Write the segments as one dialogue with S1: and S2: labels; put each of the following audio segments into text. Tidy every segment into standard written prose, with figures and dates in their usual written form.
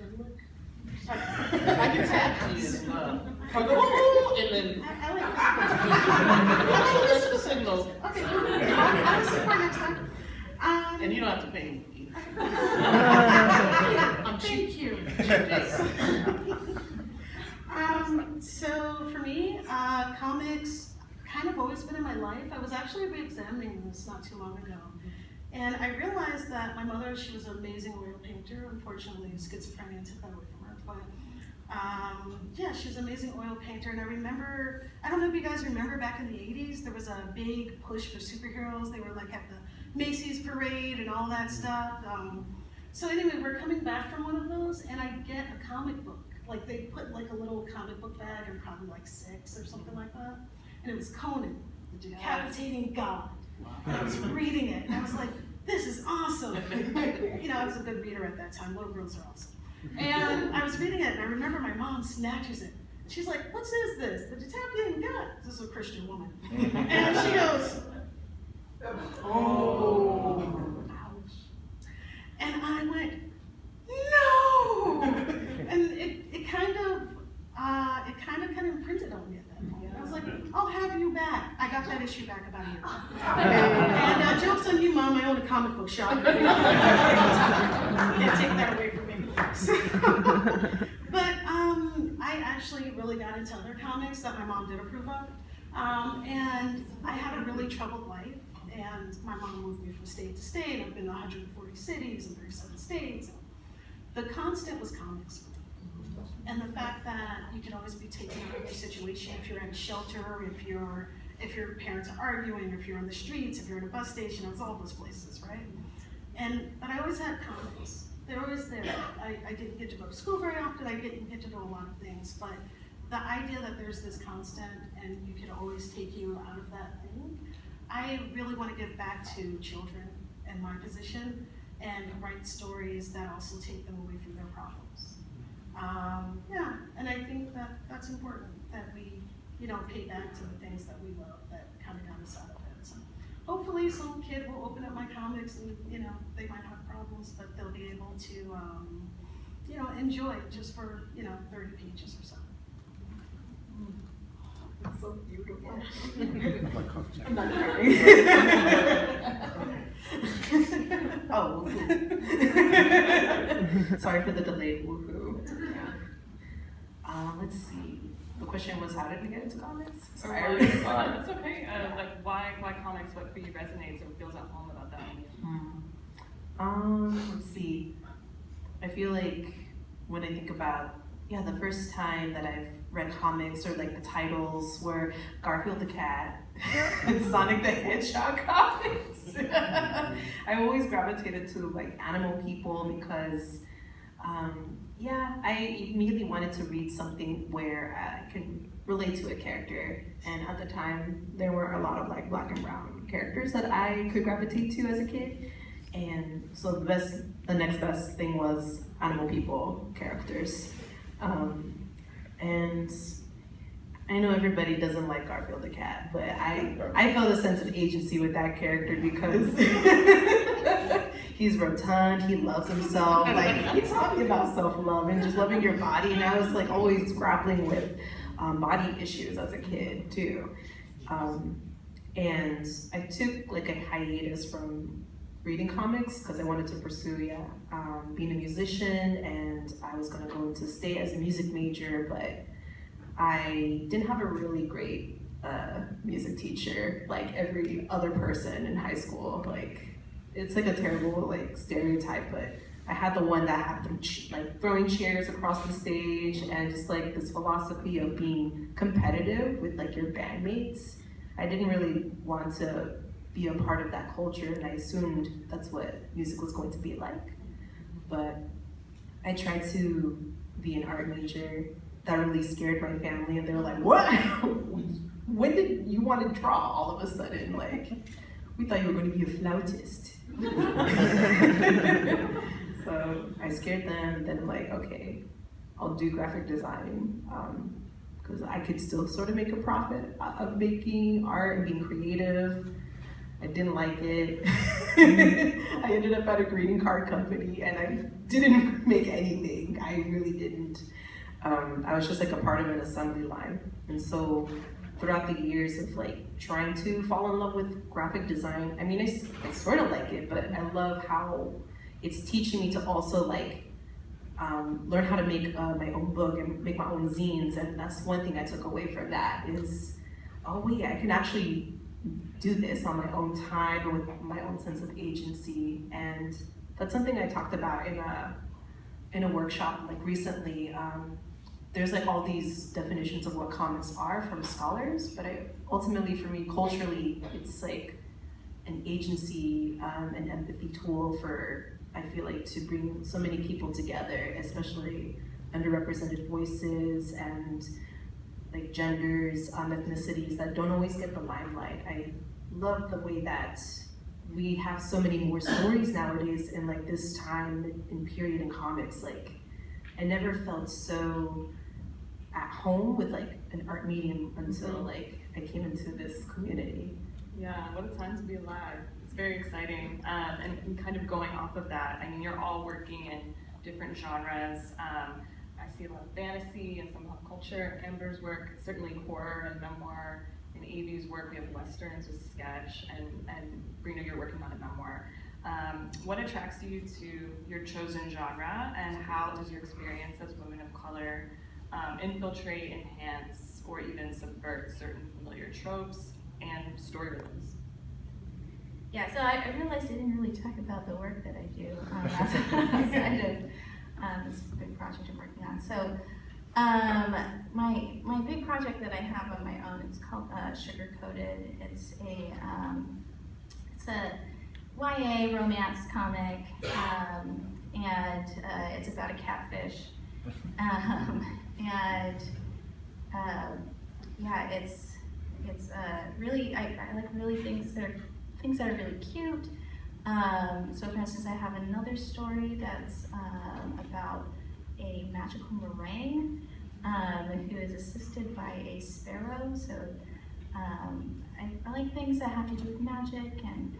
S1: turn lick? I can tap you as well. I go, oh, and then
S2: I like
S1: this signal.
S2: Okay, I'll see for next time.
S1: And you don't have to pay me. I'm cheap.
S2: Thank you. So for me, comics kind of always been in my life. I was actually re-examining this not too long ago. And I realized that my mother, she was an amazing oil painter. Unfortunately, schizophrenia took that away from her. But yeah, she was an amazing oil painter. And I remember, I don't know if you guys remember back in the 80s, there was a big push for superheroes. They were like at the Macy's parade and all that stuff. So anyway, we're coming back from one of those and I get a comic book. Like they put like a little comic book bag and probably like 6 or something like that. And it was Conan, the decapitating god. And I was reading it, and I was like, this is awesome. You know, I was a good reader at that time. Little girls are awesome. And I was reading it, and I remember my mom snatches it. She's like, what is this? The decapitating god. This is a Christian woman. And she goes, oh, ouch. And I went, no! And it kind of imprinted on me at that point. I was like, I'll have you back. I got that issue back about a year ago. And joke's on you, Mom, I own a comic book shop. You can't take that away from me. So, but I actually really got into other comics that my mom did approve of. And I had a really troubled life. And my mom moved me from state to state. I've been to 140 cities and 37 states. The constant was comics for me. And the fact that you can always be taken out of your situation if you're in a shelter, if your parents are arguing, if you're on the streets, if you're in a bus station, it's all those places, right? But I always had comics. They're always there. I didn't get to go to school very often. I didn't get to do a lot of things, but the idea that there's this constant and you can always take you out of that thing, I really want to give back to children in my position and write stories that also take them away from their problems. Yeah, and I think that that's important, that we, pay back to the things that we love that kind of got us out of it. So hopefully some kid will open up my comics and, they might have problems, but they'll be able to, enjoy it just for, 30 pages or so.
S3: That's so beautiful.
S2: I'm not crying.
S3: Oh, woohoo. Sorry for the delayed woohoo. Yeah. Let's see. The question was, how did we get into comics? Sorry.
S4: That's okay. Like, why comics? What for you resonates or feels at home about that?
S3: Let's see. I feel like when I think about, the first time that I've read comics or like the titles were Garfield the Cat and Sonic the Hedgehog comics. I always gravitated to like animal people because, I immediately wanted to read something where I could relate to a character. And at the time, there were a lot of like black and brown characters that I could gravitate to as a kid. And so the next best thing was animal people characters. And I know everybody doesn't like Garfield the Cat, but I felt a sense of agency with that character because he's rotund, he loves himself, like he's talking about self-love and just loving your body, and I was like always grappling with body issues as a kid too. And I took like a hiatus from reading comics because I wanted to pursue being a musician, and I was going to go into state as a music major, but I didn't have a really great music teacher like every other person in high school. Like it's like a terrible like stereotype, but I had the one that had them like throwing chairs across the stage and just like this philosophy of being competitive with like your bandmates. I didn't really want to be a part of that culture, and I assumed that's what music was going to be like. But I tried to be an art major. That really scared my family, and they were like, what? When did you want to draw all of a sudden? Like, we thought you were going to be a flautist. So I scared them, then I'm like, okay, I'll do graphic design, because I could still sort of make a profit of making art and being creative. I didn't like it. I ended up at a greeting card company and I didn't make anything. I really didn't. I was just like a part of an assembly line. And so throughout the years of like trying to fall in love with graphic design, I mean, I sort of like it, but I love how it's teaching me to also like learn how to make my own book and make my own zines. And that's one thing I took away from that is, oh wait, I can actually do this on my own time and with my own sense of agency. And that's something I talked about in a workshop like recently. There's like all these definitions of what comics are from scholars, but ultimately for me, culturally, it's like an agency, an empathy tool for, I feel like, to bring so many people together, especially underrepresented voices and like genders, ethnicities that don't always get the limelight. I love the way that we have so many more stories nowadays in like this time and period in comics. Like, I never felt so at home with like an art medium until like I came into this community.
S4: Yeah, what a time to be alive. It's very exciting. And kind of going off of that, I mean, you're all working in different genres. I see a lot of fantasy and some pop culture. Amber's work, certainly horror and memoir. In Avy's work, we have westerns with sketch, and Breena, you're working on a memoir. What attracts you to your chosen genre, and how does your experience as women of color infiltrate, enhance, or even subvert certain familiar tropes and story rhythms?
S5: Yeah, so I realized I didn't really talk about the work that I do outside of this big project I'm working on. So my big project that I have on my own, it's called Sugar Coated. It's a YA romance comic, and it's about a catfish. Yeah, it's really, I like really things that are really cute. So for instance, I have another story that's about a magical meringue who is assisted by a sparrow. So I like things that have to do with magic and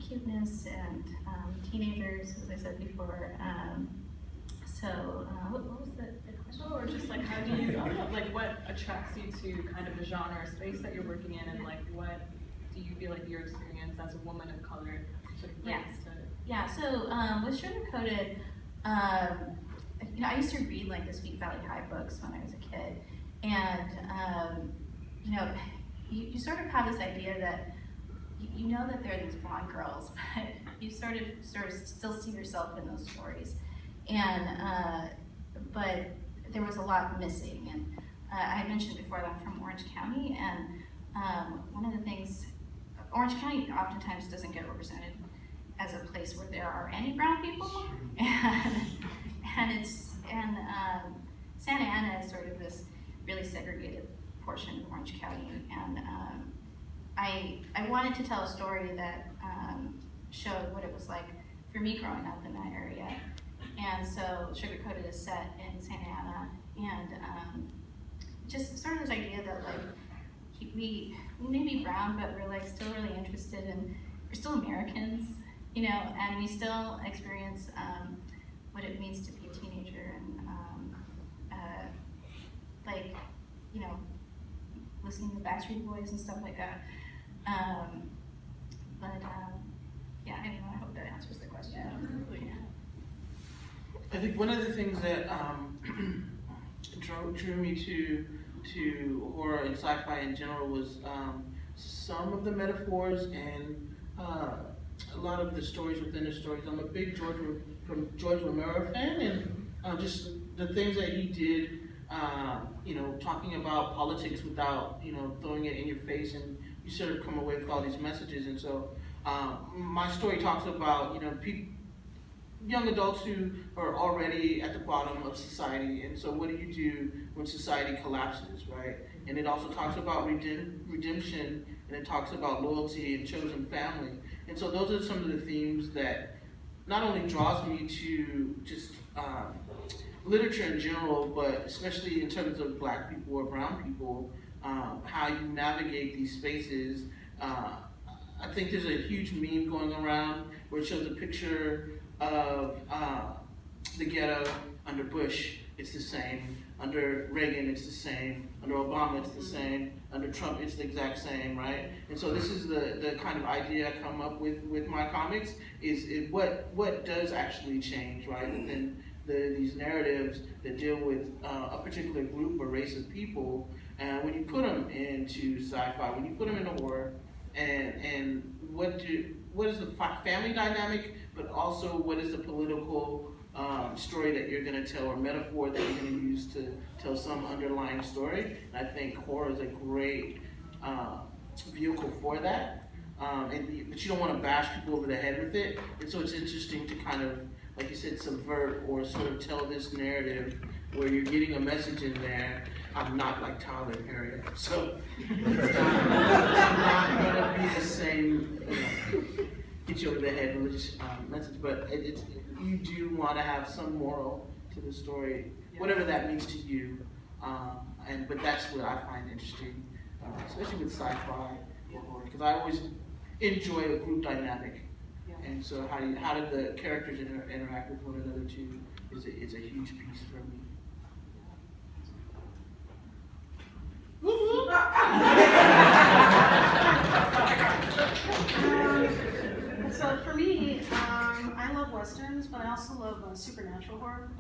S5: cuteness and teenagers, as I said before. What was the question?
S4: Or just like, how do you, like, what attracts you to kind of the genre space that you're working in, and like, what do you feel like your experience as a woman of color sort of brings to it?
S5: Yeah, so with Sugar Coated, I used to read like the Sweet Valley High books when I was a kid, and you sort of have this idea that you know that there are these blonde girls, but you sort of still see yourself in those stories, and but there was a lot missing. And I mentioned before that I'm from Orange County, and one of the things, Orange County oftentimes doesn't get represented as a place where there are any brown people, and Santa Ana is sort of this really segregated portion of Orange County, and I wanted to tell a story that showed what it was like for me growing up in that area. And so Sugar Coated is set in Santa Ana, and just sort of this idea that like we may be brown, but we're like still really interested in, we're still Americans, and we still experience what it means to be a teenager, and listening to Backstreet Boys and stuff like that. Yeah, anyway, I hope that answers the question.
S1: Yeah, absolutely. I think one of the things that drew me to horror and sci-fi in general was some of the metaphors and a lot of the stories within the stories. I'm a big George Romero fan, and just the things that he did, talking about politics without, throwing it in your face, and you sort of come away with all these messages. And so my story talks about, young adults who are already at the bottom of society, and so what do you do when society collapses, right? And it also talks about redemption, and it talks about loyalty and chosen family. And so those are some of the themes that not only draws me to just literature in general, but especially in terms of Black people or brown people, how you navigate these spaces. I think there's a huge meme going around where it shows a picture of the ghetto under Bush, it's the same. Under Reagan, it's the same. Under Obama, it's the same. Under Trump, it's the exact same, right? And so this is the kind of idea I come up with my comics, is what does actually change, right? Within these narratives that deal with a particular group or race of people, and when you put them into sci-fi, when you put them into horror, and what is the family dynamic, but also what is the political story that you're going to tell, or metaphor that you're going to use to tell some underlying story. And I think horror is a great vehicle for that. But you don't want to bash people over the head with it. And so it's interesting to kind of, like you said, subvert or sort of tell this narrative where you're getting a message in there. I'm not like Tyler Perry, so it's not going to be the same, get you over the head religious message, but you do want to have some moral to the story, whatever that means to you. But that's what I find interesting, especially with sci-fi, because I always enjoy a group dynamic. And so how did the characters interact with one another too is a huge piece for me.
S2: So for me, I love westerns, but I also love supernatural horror.